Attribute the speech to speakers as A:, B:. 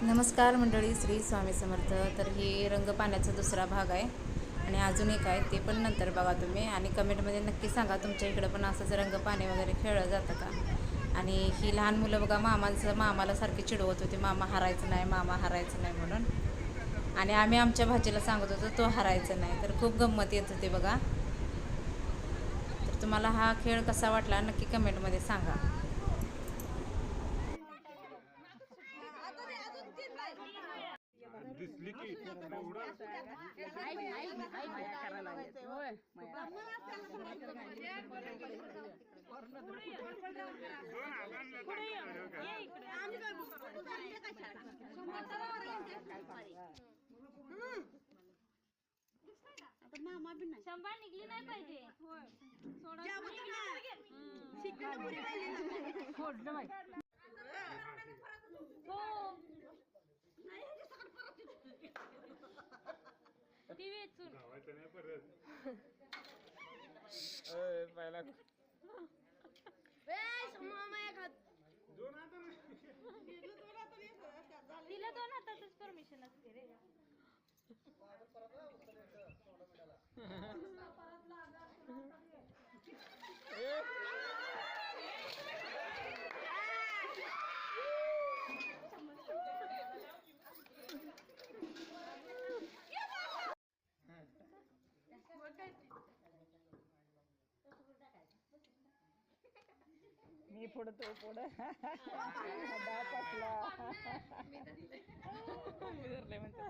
A: नमस्कार मंडळी, श्री स्वामी समर्थ. तर हे रंगपाण्याचा दुसरा भाग आहे आणि अजून एक आहे, ते पण नंतर बघा तुम्ही. आणि कमेंटमध्ये नक्की सांगा तुमच्या इकडं पण असंच रंगपाणी वगैरे खेळलं जातं का. आणि ही लहान मुलं बघा मामाला सारखे चिडवत होते, मामा हरायचं नाही, मामा हरायचं नाही म्हणून. आणि आम्ही आमच्या भाजीला सांगत होतो तो हरायचा नाही. तर खूप गंमत येत होती बघा. तर तुम्हाला हा खेळ कसा वाटला नक्की कमेंटमध्ये सांगा.
B: दिसली की एवढं
C: शंभर निघली नाही पाहिजे. ती वेचून
B: धावायचं नाही परत. पहिला
C: तिला दोन हातातच परमिशन असते रे.
D: मी पुढतो पुढ डाप असला मी धरले म्हणते